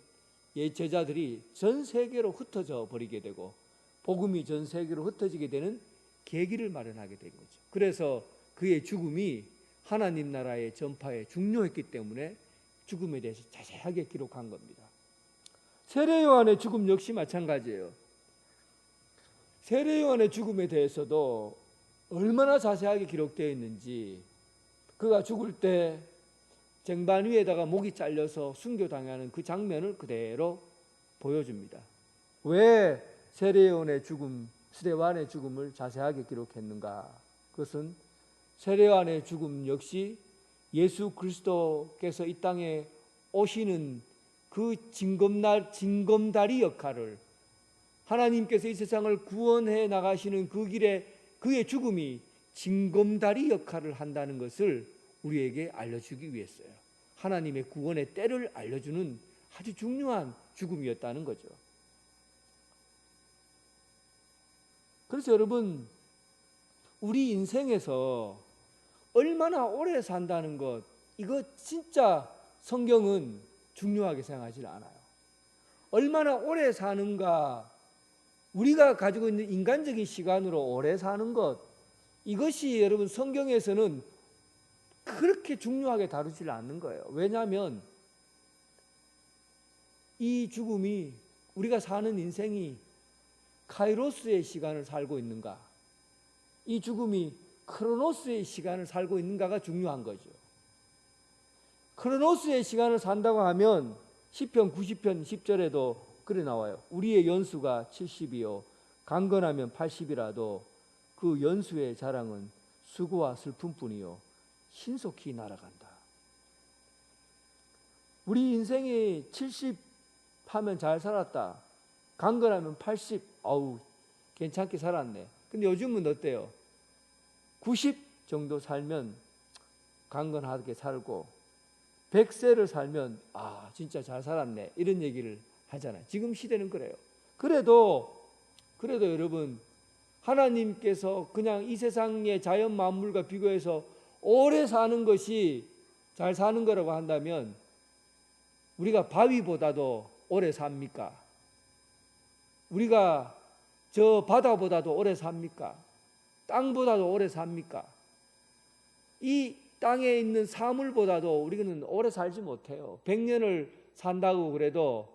제자들이 전 세계로 흩어져 버리게 되고 복음이 전 세계로 흩어지게 되는 계기를 마련하게 된 거죠. 그래서 그의 죽음이 하나님 나라의 전파에 중요했기 때문에 죽음에 대해서 자세하게 기록한 겁니다. 세례 요한의 죽음 역시 마찬가지예요. 세례 요한의 죽음에 대해서도 얼마나 자세하게 기록되어 있는지, 그가 죽을 때 쟁반 위에다가 목이 잘려서 순교당하는 그 장면을 그대로 보여줍니다. 왜 세례 요한의 죽음, 스데반의 죽음을 자세하게 기록했는가? 그것은 세례 요한의 죽음 역시 예수 그리스도께서 이 땅에 오시는 그 징검다리 역할을, 하나님께서 이 세상을 구원해 나가시는 그 길에 그의 죽음이 징검다리 역할을 한다는 것을 우리에게 알려주기 위해서요. 하나님의 구원의 때를 알려주는 아주 중요한 죽음이었다는 거죠. 그래서 여러분, 우리 인생에서 얼마나 오래 산다는 것, 이거 진짜 성경은 중요하게 생각하지 않아요. 얼마나 오래 사는가, 우리가 가지고 있는 인간적인 시간으로 오래 사는 것, 이것이 여러분 성경에서는 그렇게 중요하게 다루지 않는 거예요. 왜냐하면 이 죽음이, 우리가 사는 인생이 카이로스의 시간을 살고 있는가, 이 죽음이 크로노스의 시간을 살고 있는가가 중요한 거죠. 크로노스의 시간을 산다고 하면 시편 90편 10절에도 그래 나와요. 우리의 연수가 70이요 강건하면 80이라도 그 연수의 자랑은 수고와 슬픔뿐이요 신속히 날아간다. 우리 인생이 70 하면 잘 살았다, 강건하면 80, 아우 괜찮게 살았네. 근데 요즘은 어때요? 90 정도 살면 강건하게 살고 100세를 살면 아 진짜 잘 살았네, 이런 얘기를 하잖아요. 지금 시대는 그래요. 그래도 여러분, 하나님께서 그냥 이 세상의 자연 만물과 비교해서 오래 사는 것이 잘 사는 거라고 한다면 우리가 바위보다도 오래 삽니까? 우리가 저 바다보다도 오래 삽니까? 땅보다도 오래 삽니까? 이 땅에 있는 사물보다도 우리는 오래 살지 못해요. 100년을 산다고 그래도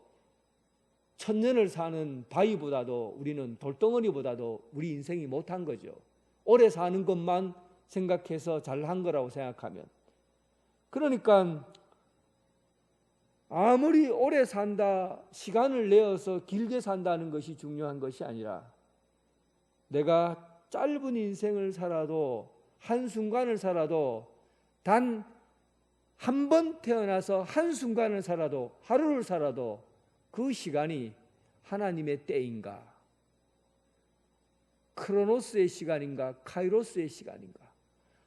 1000년을 사는 바위보다도, 우리는 돌덩어리보다도 우리 인생이 못한 거죠. 오래 사는 것만 생각해서 잘한 거라고 생각하면. 그러니까 아무리 오래 산다, 시간을 내어서 길게 산다는 것이 중요한 것이 아니라, 내가 짧은 인생을 살아도, 한순간을 살아도, 단 한 번 태어나서 한순간을 살아도, 하루를 살아도 그 시간이 하나님의 때인가, 크로노스의 시간인가, 카이로스의 시간인가,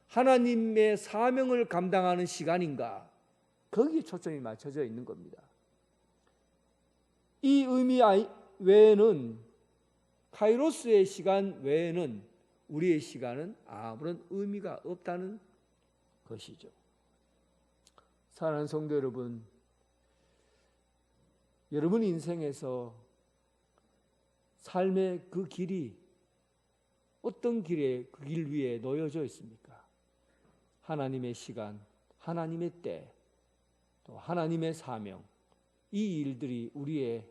하나님의 사명을 감당하는 시간인가, 거기에 초점이 맞춰져 있는 겁니다. 이 의미 외에는, 카이로스의 시간 외에는 우리의 시간은 아무런 의미가 없다는 것이죠. 사랑하는 성도 여러분, 여러분 인생에서 삶의 그 길이 어떤 길에, 그 길 위에 놓여져 있습니까? 하나님의 시간, 하나님의 때, 또 하나님의 사명, 이 일들이 우리의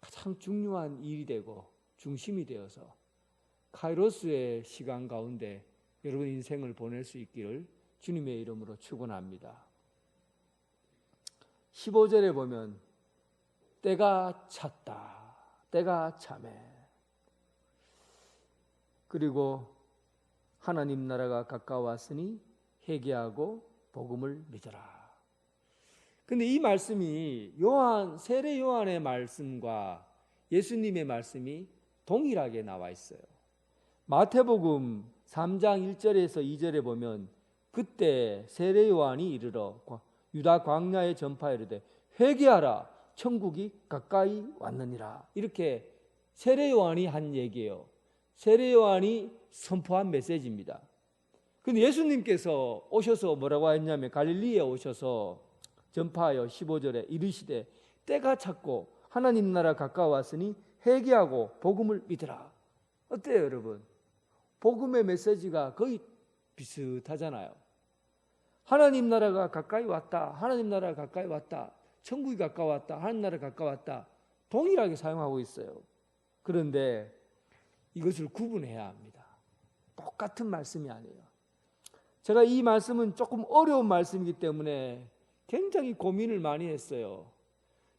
가장 중요한 일이 되고 중심이 되어서 카이로스의 시간 가운데 여러분 인생을 보낼 수 있기를 주님의 이름으로 축원합니다. 15절에 보면 때가 찼다, 때가 차매, 그리고 하나님 나라가 가까웠으니 회개하고 복음을 믿어라. 근데 이 말씀이 세례 요한의 말씀과 예수님의 말씀이 동일하게 나와 있어요. 마태복음 3장 1절에서 2절에 보면 그때 세례 요한이 이르러 유다 광야에 전파하되 회개하라 천국이 가까이 왔느니라. 이렇게 세례 요한이 한 얘기예요. 세례 요한이 선포한 메시지입니다. 근데 예수님께서 오셔서 뭐라고 했냐면 갈릴리에 오셔서 전파하여 15절에 이르시되 때가 찼고 하나님 나라 가까웠으니 회개하고 복음을 믿으라. 어때요, 여러분? 복음의 메시지가 거의 비슷하잖아요. 하나님 나라가 가까이 왔다. 하나님 나라가 가까이 왔다. 천국이 가까웠다. 하나님 나라가 가까웠다. 동일하게 사용하고 있어요. 그런데 이것을 구분해야 합니다. 똑같은 말씀이 아니에요. 제가 이 말씀은 조금 어려운 말씀이기 때문에 굉장히 고민을 많이 했어요.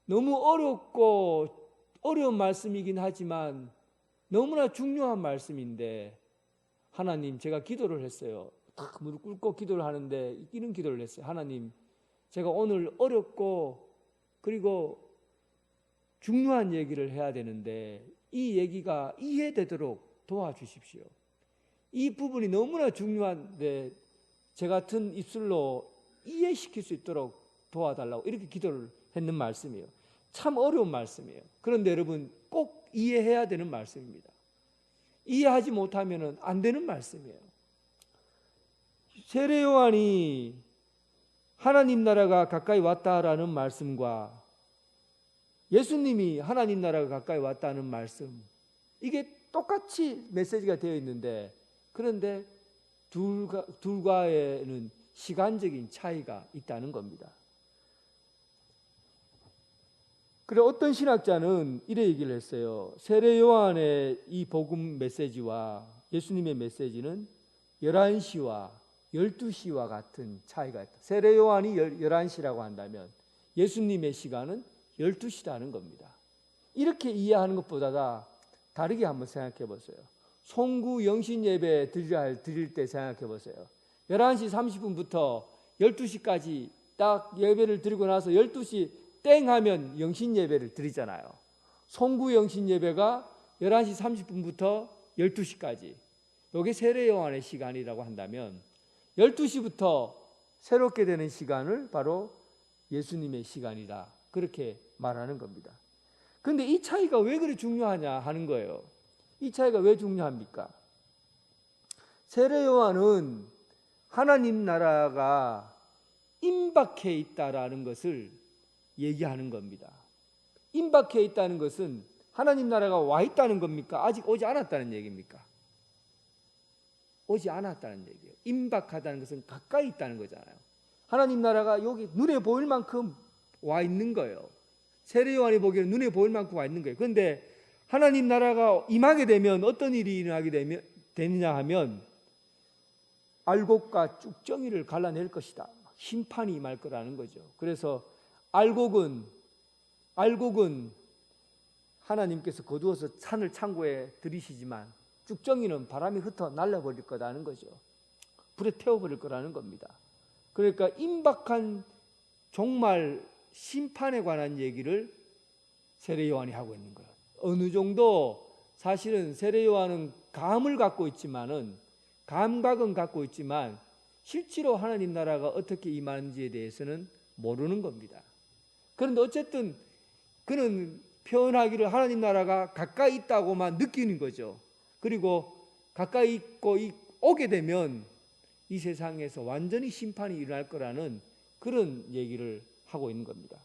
너무 어렵고 어려운 말씀이긴 하지만 너무나 중요한 말씀인데 하나님, 제가 기도를 했어요. 딱 무릎 꿇고 기도를 하는데 이런 기도를 했어요. 하나님, 제가 오늘 어렵고 그리고 중요한 얘기를 해야 되는데 이 얘기가 이해되도록 도와주십시오. 이 부분이 너무나 중요한데 제 같은 입술로 이해시킬 수 있도록 도와달라고 이렇게 기도를 했는 말씀이에요. 참 어려운 말씀이에요. 그런데 여러분 꼭 이해해야 되는 말씀입니다. 이해하지 못하면 안 되는 말씀이에요. 세례 요한이 하나님 나라가 가까이 왔다라는 말씀과 예수님이 하나님 나라가 가까이 왔다는 말씀, 이게 똑같이 메시지가 되어 있는데 그런데 둘과에는 시간적인 차이가 있다는 겁니다. 그래 어떤 신학자는 이래 얘기를 했어요. 세례 요한의 이 복음 메시지와 예수님의 메시지는 11시와 12시와 같은 차이가 있다. 세례 요한이 11시라고 한다면 예수님의 시간은 12시라는 겁니다. 이렇게 이해하는 것보다 다르게 한번 생각해 보세요. 송구 영신 예배 드릴 때 생각해 보세요. 11시 30분부터 12시까지 딱 예배를 드리고 나서 12시 땡 하면 영신 예배를 드리잖아요. 송구 영신 예배가 11시 30분부터 12시까지. 이게 세례 요한의 시간이라고 한다면 12시부터 새롭게 되는 시간을 바로 예수님의 시간이다. 그렇게 말하는 겁니다. 그런데 이 차이가 왜 그리 중요하냐 하는 거예요. 이 차이가 왜 중요합니까? 세례 요한은 하나님 나라가 임박해 있다라는 것을 얘기하는 겁니다. 임박해 있다는 것은 하나님 나라가 와 있다는 겁니까? 아직 오지 않았다는 얘기입니까? 오지 않았다는 얘기예요. 임박하다는 것은 가까이 있다는 거잖아요. 하나님 나라가 여기 눈에 보일 만큼 와 있는 거예요. 세례 요한이 보기에는 눈에 보일 만큼 와 있는 거예요. 그런데 하나님 나라가 임하게 되면 어떤 일이 일어나게 되느냐 하면 알곡과 쭉정이를 갈라낼 것이다. 심판이 임할 거라는 거죠. 그래서 알곡은 하나님께서 거두어서 산을 창고에 들이시지만 쭉정이는 바람이 흩어 날려버릴 거라는 거죠. 불에 태워버릴 거라는 겁니다. 그러니까 임박한 종말 심판에 관한 얘기를 세례 요한이 하고 있는 거예요. 어느 정도 사실은 세례 요한은 감각은 갖고 있지만 실제로 하나님 나라가 어떻게 임하는지에 대해서는 모르는 겁니다. 그런데 어쨌든 그는 표현하기를 하나님 나라가 가까이 있다고만 느끼는 거죠. 그리고 가까이 있고 오게 되면 이 세상에서 완전히 심판이 일어날 거라는 그런 얘기를 하고 있는 겁니다.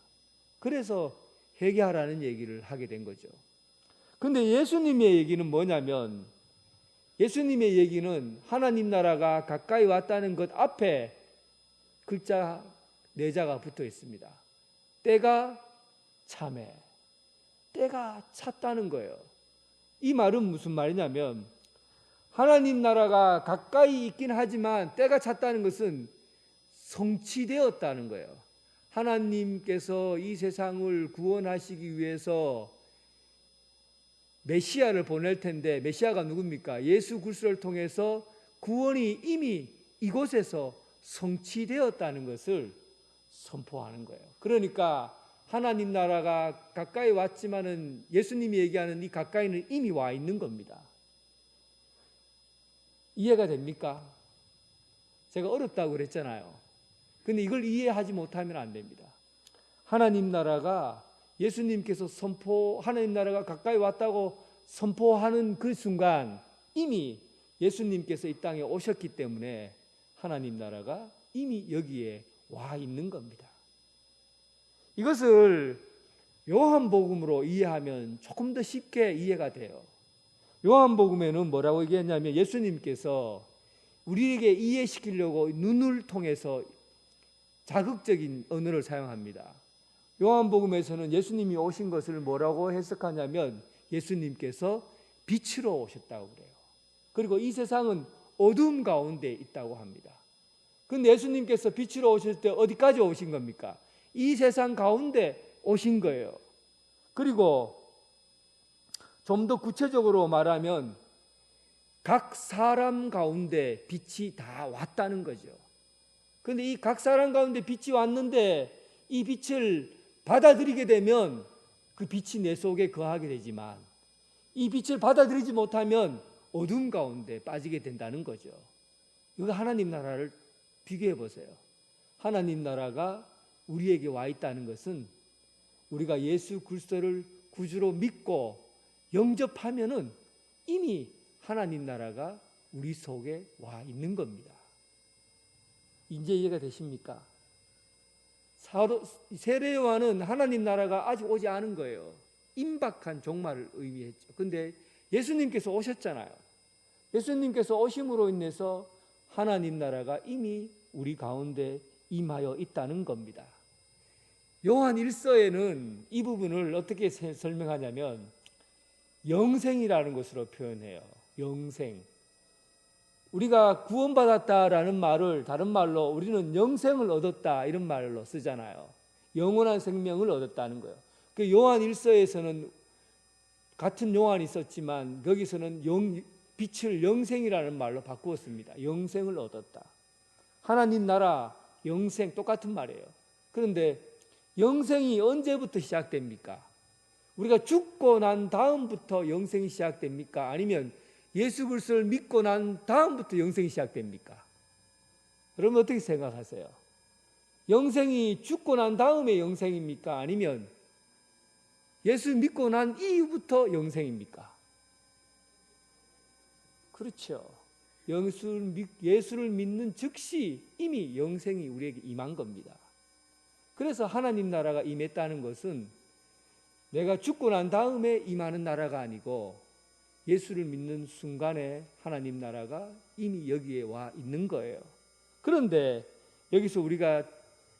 그래서 회개하라는 얘기를 하게 된 거죠. 그런데 예수님의 얘기는 뭐냐면 예수님의 얘기는 하나님 나라가 가까이 왔다는 것 앞에 글자 4자가 붙어 있습니다. 때가 참해. 때가 찼다는 거예요. 이 말은 무슨 말이냐면 하나님 나라가 가까이 있긴 하지만 때가 찼다는 것은 성취되었다는 거예요. 하나님께서 이 세상을 구원하시기 위해서 메시아를 보낼 텐데 메시아가 누굽니까? 예수 그리스도를 통해서 구원이 이미 이곳에서 성취되었다는 것을 선포하는 거예요. 그러니까 하나님 나라가 가까이 왔지만은 예수님이 얘기하는 이 가까이는 이미 와 있는 겁니다. 이해가 됩니까? 제가 어렵다고 그랬잖아요. 근데 이걸 이해하지 못하면 안 됩니다. 하나님 나라가 예수님께서 하나님 나라가 가까이 왔다고 선포하는 그 순간 이미 예수님께서 이 땅에 오셨기 때문에 하나님 나라가 이미 여기에 와 있는 겁니다. 이것을 요한복음으로 이해하면 조금 더 쉽게 이해가 돼요. 요한복음에는 뭐라고 얘기했냐면 예수님께서 우리에게 이해시키려고 눈을 통해서 자극적인 언어를 사용합니다. 요한복음에서는 예수님이 오신 것을 뭐라고 해석하냐면 예수님께서 빛으로 오셨다고 그래요. 그리고 이 세상은 어둠 가운데 있다고 합니다. 근데 예수님께서 빛으로 오실 때 어디까지 오신 겁니까? 이 세상 가운데 오신 거예요. 그리고 좀 더 구체적으로 말하면 각 사람 가운데 빛이 다 왔다는 거죠. 그런데 이 각 사람 가운데 빛이 왔는데 이 빛을 받아들이게 되면 그 빛이 내 속에 거하게 되지만 이 빛을 받아들이지 못하면 어둠 가운데 빠지게 된다는 거죠. 이거 하나님 나라를 비교해 보세요. 하나님 나라가 우리에게 와 있다는 것은 우리가 예수 그리스도를 구주로 믿고 영접하면은 이미 하나님 나라가 우리 속에 와 있는 겁니다. 이제 이해가 되십니까? 세례요한은 하나님 나라가 아직 오지 않은 거예요. 임박한 종말을 의미했죠. 근데 예수님께서 오셨잖아요. 예수님께서 오심으로 인해서 하나님 나라가 이미 우리 가운데 임하여 있다는 겁니다. 요한 1서에는 이 부분을 어떻게 설명하냐면 영생이라는 것으로 표현해요. 영생. 우리가 구원받았다라는 말을 다른 말로 우리는 영생을 얻었다 이런 말로 쓰잖아요. 영원한 생명을 얻었다는 거예요. 그 요한 1서에서는 같은 요한이 있었지만 거기서는 빛을 영생이라는 말로 바꾸었습니다. 영생을 얻었다. 하나님 나라 영생 똑같은 말이에요. 그런데 영생이 언제부터 시작됩니까? 우리가 죽고 난 다음부터 영생이 시작됩니까? 아니면 예수 그리스도를 믿고 난 다음부터 영생이 시작됩니까? 여러분 어떻게 생각하세요? 영생이 죽고 난 다음에 영생입니까? 아니면 예수 믿고 난 이후부터 영생입니까? 그렇죠. 예수를 믿는 즉시 이미 영생이 우리에게 임한 겁니다. 그래서 하나님 나라가 임했다는 것은 내가 죽고 난 다음에 임하는 나라가 아니고 예수를 믿는 순간에 하나님 나라가 이미 여기에 와 있는 거예요. 그런데 여기서 우리가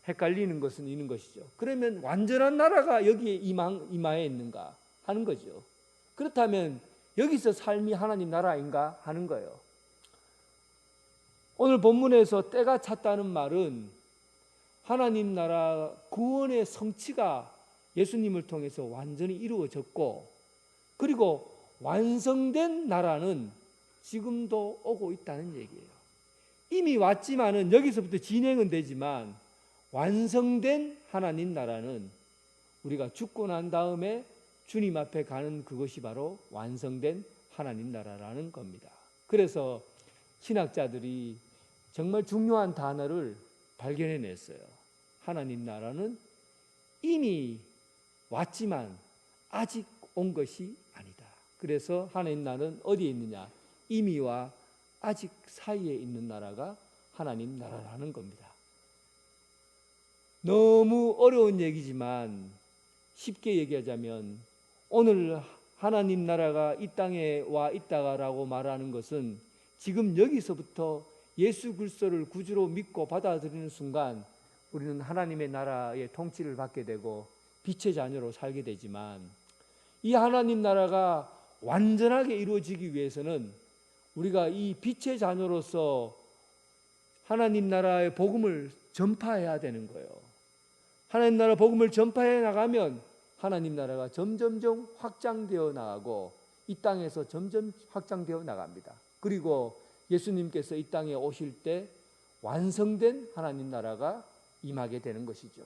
헷갈리는 것은 있는 것이죠. 그러면 완전한 나라가 여기에 임하에 있는가 하는 거죠. 그렇다면 여기서 삶이 하나님 나라인가 하는 거예요. 오늘 본문에서 때가 찼다는 말은 하나님 나라 구원의 성취가 예수님을 통해서 완전히 이루어졌고 그리고 완성된 나라는 지금도 오고 있다는 얘기예요. 이미 왔지만은 여기서부터 진행은 되지만 완성된 하나님 나라는 우리가 죽고 난 다음에 주님 앞에 가는 그것이 바로 완성된 하나님 나라라는 겁니다. 그래서 신학자들이 정말 중요한 단어를 발견해냈어요. 하나님 나라는 이미 왔지만 아직 온 것이 아니다. 그래서 하나님 나라는 어디에 있느냐? 이미와 아직 사이에 있는 나라가 하나님 나라라는 겁니다. 너무 어려운 얘기지만 쉽게 얘기하자면 오늘 하나님 나라가 이 땅에 와 있다라고 말하는 것은 지금 여기서부터 예수 그리스도를 구주로 믿고 받아들이는 순간 우리는 하나님의 나라의 통치를 받게 되고 빛의 자녀로 살게 되지만 이 하나님 나라가 완전하게 이루어지기 위해서는 우리가 이 빛의 자녀로서 하나님 나라의 복음을 전파해야 되는 거예요. 하나님 나라 복음을 전파해 나가면 하나님 나라가 점점점 확장되어 나가고 이 땅에서 점점 확장되어 나갑니다. 그리고 예수님께서 이 땅에 오실 때 완성된 하나님 나라가 임하게 되는 것이죠.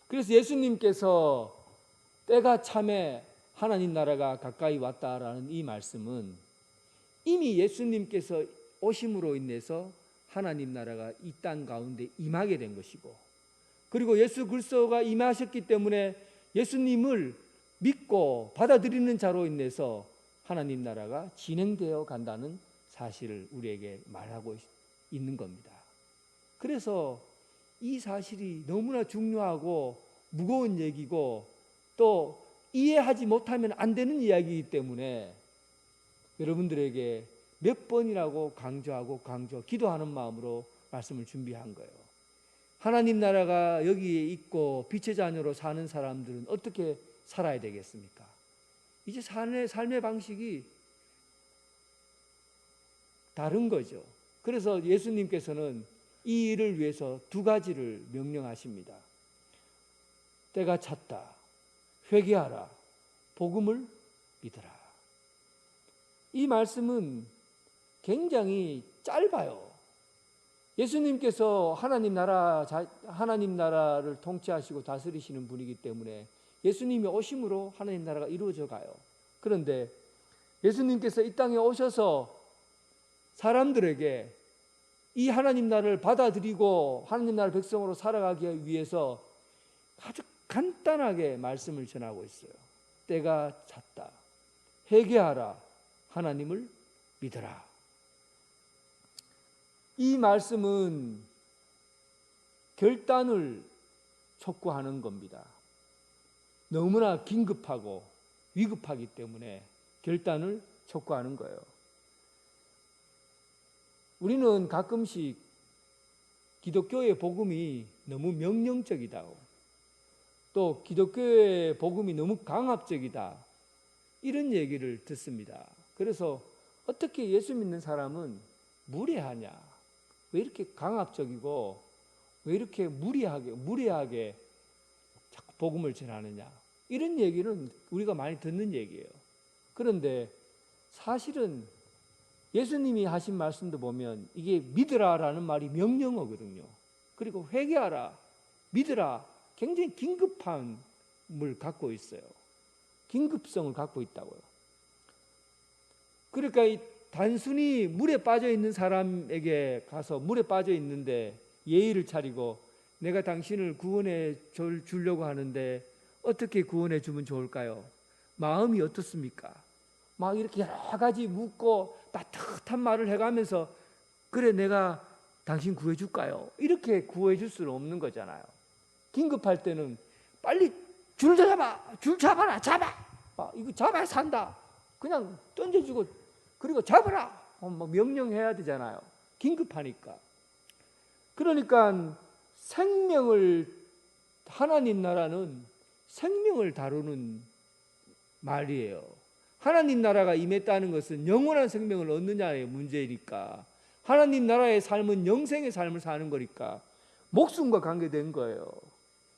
그래서 예수님께서 때가 참에 하나님 나라가 가까이 왔다라는 이 말씀은 이미 예수님께서 오심으로 인해서 하나님 나라가 이 땅 가운데 임하게 된 것이고, 그리고 예수 그리스도가 임하셨기 때문에 예수님을 믿고 받아들이는 자로 인해서 하나님 나라가 진행되어 간다는 사실을 우리에게 말하고 있는 겁니다. 그래서 이 사실이 너무나 중요하고 무거운 얘기고 또 이해하지 못하면 안 되는 이야기이기 때문에 여러분들에게 몇 번이라고 강조하고 기도하는 마음으로 말씀을 준비한 거예요. 하나님 나라가 여기에 있고 빛의 자녀로 사는 사람들은 어떻게 살아야 되겠습니까? 이제 삶의 방식이 다른 거죠. 그래서 예수님께서는 이 일을 위해서 두 가지를 명령하십니다. 때가 찼다. 회개하라. 복음을 믿으라. 이 말씀은 굉장히 짧아요. 예수님께서 하나님 나라를 통치하시고 다스리시는 분이기 때문에 예수님이 오심으로 하나님 나라가 이루어져 가요. 그런데 예수님께서 이 땅에 오셔서 사람들에게 이 하나님 나라를 받아들이고 하나님 나라 백성으로 살아가기 위해서 아주 간단하게 말씀을 전하고 있어요. 때가 찼다. 회개하라. 하나님을 믿어라. 이 말씀은 결단을 촉구하는 겁니다. 너무나 긴급하고 위급하기 때문에 결단을 촉구하는 거예요. 우리는 가끔씩 기독교의 복음이 너무 명령적이다, 또 기독교의 복음이 너무 강압적이다, 이런 얘기를 듣습니다. 그래서 어떻게 예수 믿는 사람은 무례하냐, 왜 이렇게 강압적이고 왜 이렇게 무례하게 자꾸 복음을 전하느냐, 이런 얘기는 우리가 많이 듣는 얘기예요. 그런데 사실은 예수님이 하신 말씀도 보면 이게 믿으라라는 말이 명령어거든요. 그리고 회개하라, 믿으라, 굉장히 긴급함을 갖고 있어요. 긴급성을 갖고 있다고요. 그러니까 단순히 물에 빠져 있는 사람에게 가서 물에 빠져 있는데 예의를 차리고 내가 당신을 구원해 주려고 하는데 어떻게 구원해 주면 좋을까요? 마음이 어떻습니까? 막 이렇게 여러 가지 묻고 따뜻한 말을 해가면서 그래 내가 당신 구해줄까요? 이렇게 구해줄 수는 없는 거잖아요. 긴급할 때는 빨리 줄 잡아라. 이거 잡아야 산다. 그냥 던져주고 그리고 잡아라. 뭐 명령해야 되잖아요. 긴급하니까. 그러니까 하나님 나라는 생명을 다루는 말이에요. 하나님 나라가 임했다는 것은 영원한 생명을 얻느냐의 문제이니까, 하나님 나라의 삶은 영생의 삶을 사는 거니까 목숨과 관계된 거예요.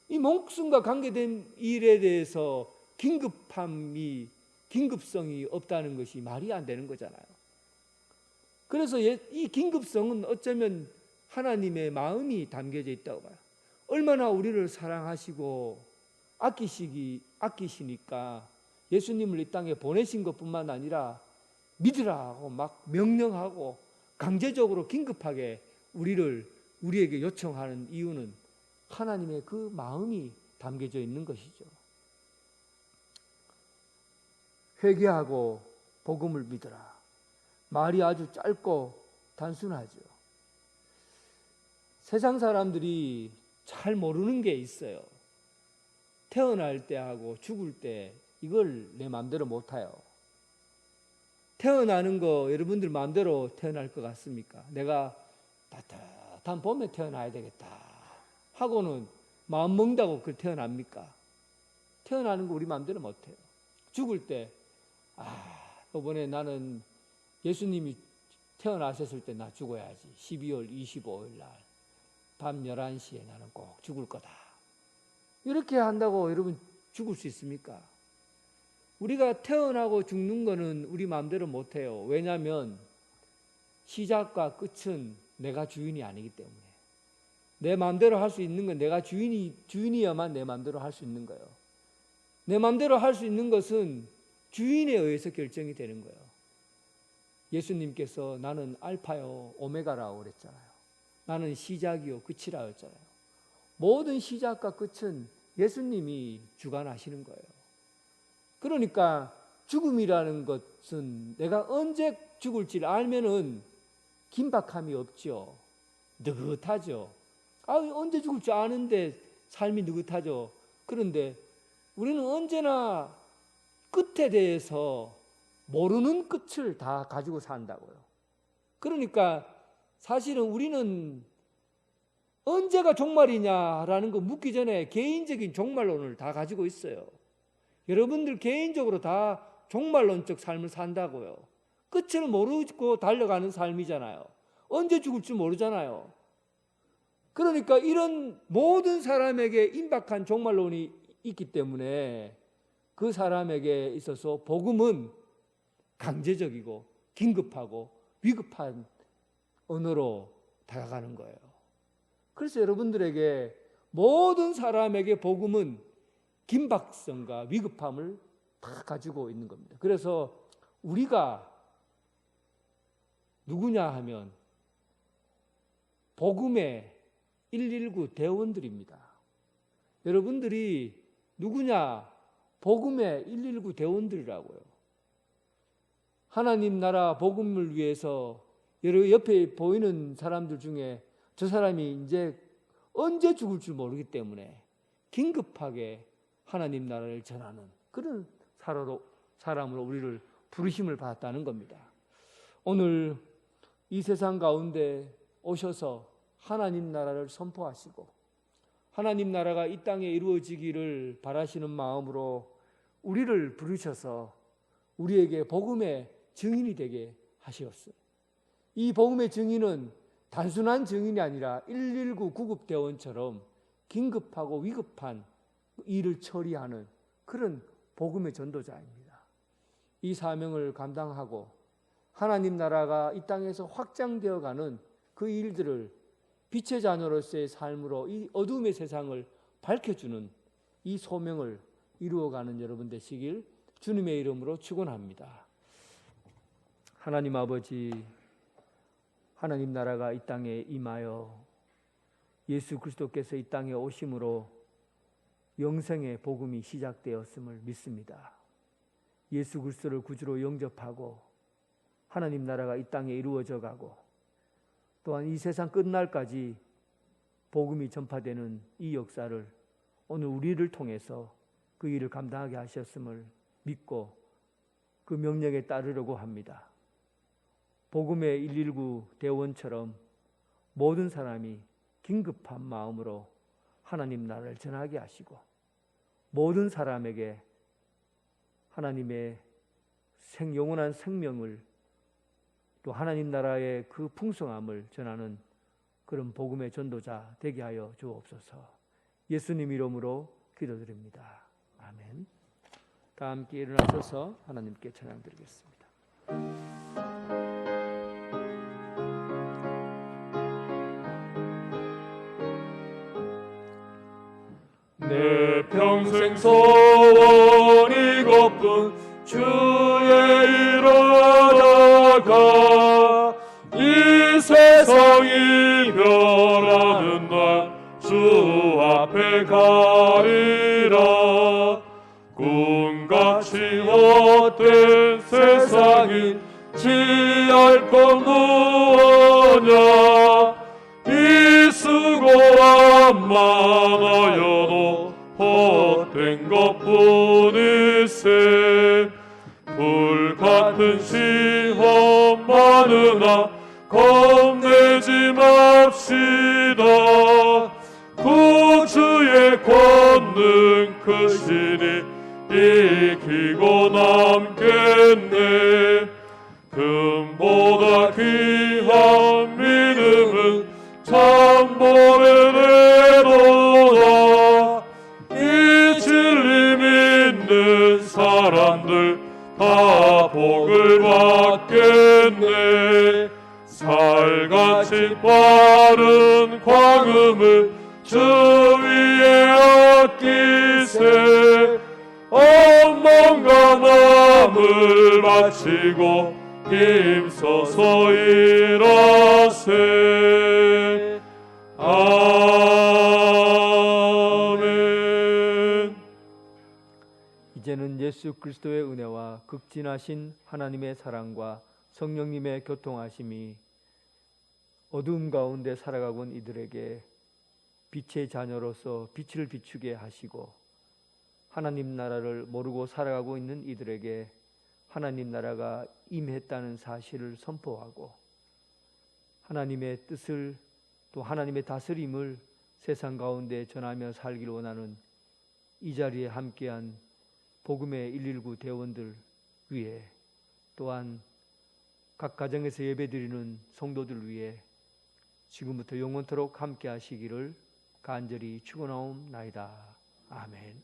이 목숨과 관계된 일에 대해서 긴급성이 없다는 것이 말이 안 되는 거잖아요. 그래서 이 긴급성은 어쩌면 하나님의 마음이 담겨져 있다고 봐요. 얼마나 우리를 사랑하시고 아끼시니까 예수님을 이 땅에 보내신 것뿐만 아니라 믿으라 하고 막 명령하고 강제적으로 긴급하게 우리에게 요청하는 이유는 하나님의 그 마음이 담겨져 있는 것이죠. 회개하고 복음을 믿으라. 말이 아주 짧고 단순하죠. 세상 사람들이 잘 모르는 게 있어요. 태어날 때하고 죽을 때 이걸 내 마음대로 못해요. 태어나는 거 여러분들 마음대로 태어날 것 같습니까? 내가 따뜻한 봄에 태어나야 되겠다 하고는 마음 먹는다고 그 태어납니까? 태어나는 거 우리 마음대로 못해요. 죽을 때 이번에 나는 예수님이 태어나셨을 때 나 죽어야지. 12월 25일 날 밤 11시에 나는 꼭 죽을 거다. 이렇게 한다고 여러분 죽을 수 있습니까? 우리가 태어나고 죽는 거는 우리 마음대로 못해요. 왜냐하면 시작과 끝은 내가 주인이 아니기 때문에 내 마음대로 할 수 있는 건 내가 주인이어만 내 마음대로 할 수 있는 거예요. 내 마음대로 할 수 있는 것은 주인에 의해서 결정이 되는 거예요. 예수님께서 나는 알파요 오메가라고 그랬잖아요. 나는 시작이요 끝이라 했잖아요. 모든 시작과 끝은 예수님이 주관하시는 거예요. 그러니까 죽음이라는 것은 내가 언제 죽을지를 알면은 긴박함이 없죠. 느긋하죠. 언제 죽을 줄 아는데 삶이 느긋하죠. 그런데 우리는 언제나 끝에 대해서 모르는 끝을 다 가지고 산다고요. 그러니까 사실은 우리는 언제가 종말이냐라는 거 묻기 전에 개인적인 종말론을 다 가지고 있어요. 여러분들 개인적으로 다 종말론적 삶을 산다고요. 끝을 모르고 달려가는 삶이잖아요. 언제 죽을 줄 모르잖아요. 그러니까 이런 모든 사람에게 임박한 종말론이 있기 때문에 그 사람에게 있어서 복음은 강제적이고 긴급하고 위급한 언어로 다가가는 거예요. 그래서 여러분들에게 모든 사람에게 복음은 긴박성과 위급함을 다 가지고 있는 겁니다. 그래서 우리가 누구냐 하면 복음의 119 대원들입니다. 여러분들이 누구냐? 복음의 119 대원들이라고요. 하나님 나라 복음을 위해서 여러 옆에 보이는 사람들 중에 저 사람이 이제 언제 죽을 줄 모르기 때문에 긴급하게 하나님 나라를 전하는 그런 사람으로 우리를 부르심을 받았다는 겁니다. 오늘 이 세상 가운데 오셔서 하나님 나라를 선포하시고 하나님 나라가 이 땅에 이루어지기를 바라시는 마음으로 우리를 부르셔서 우리에게 복음의 증인이 되게 하셨어요. 이 복음의 증인은 단순한 증인이 아니라 119 구급대원처럼 긴급하고 위급한 일을 처리하는 그런 복음의 전도자입니다. 이 사명을 감당하고 하나님 나라가 이 땅에서 확장되어가는 그 일들을 빛의 자녀로서의 삶으로 이 어둠의 세상을 밝혀주는 이 소명을 이루어가는 여러분 되시길 주님의 이름으로 축원합니다. 하나님 아버지, 하나님 나라가 이 땅에 임하여 예수 그리스도께서 이 땅에 오심으로 영생의 복음이 시작되었음을 믿습니다. 예수 그리스도를 구주로 영접하고 하나님 나라가 이 땅에 이루어져 가고 또한 이 세상 끝날까지 복음이 전파되는 이 역사를 오늘 우리를 통해서 그 일을 감당하게 하셨음을 믿고 그 명령에 따르려고 합니다. 복음의 119 대원처럼 모든 사람이 긴급한 마음으로 하나님 나라를 전하게 하시고 모든 사람에게 하나님의 영원한 생명을 또 하나님 나라의 그 풍성함을 전하는 그런 복음의 전도자 되게 하여 주옵소서. 예수님 이름으로 기도드립니다. 아멘. 다 함께 일어나셔서 하나님께 찬양드리겠습니다. 내 평생 소원이 고픈 주의 일하다가 이 세상이 변하는 날 주 앞에 가리라. 꿈같이 헛된 세상이 지할 것 무엇냐. 이 수고함 많아여도 헛된 것뿐일세. 불같은 시험 많으나 겁내지 맙시다. 구주의 권능 크시니 이기고 남겠네. 금보다 귀한 믿음은 참복에 내도다. 이 진리 믿는 사람들 다 복을 받겠네. 바른 광음을 주 위에 아끼세 온 몸과 마음을 바치고 힘써서 일하세. 아멘. 이제는 예수 그리스도의 은혜와 극진하신 하나님의 사랑과 성령님의 교통하심이 어두움 가운데 살아가고 있는 이들에게 빛의 자녀로서 빛을 비추게 하시고, 하나님 나라를 모르고 살아가고 있는 이들에게 하나님 나라가 임했다는 사실을 선포하고, 하나님의 뜻을 또 하나님의 다스림을 세상 가운데 전하며 살기를 원하는 이 자리에 함께한 복음의 119 대원들 위해, 또한 각 가정에서 예배드리는 성도들 위해 지금부터 영원토록 함께 하시기를 간절히 축원하옵나이다. 아멘.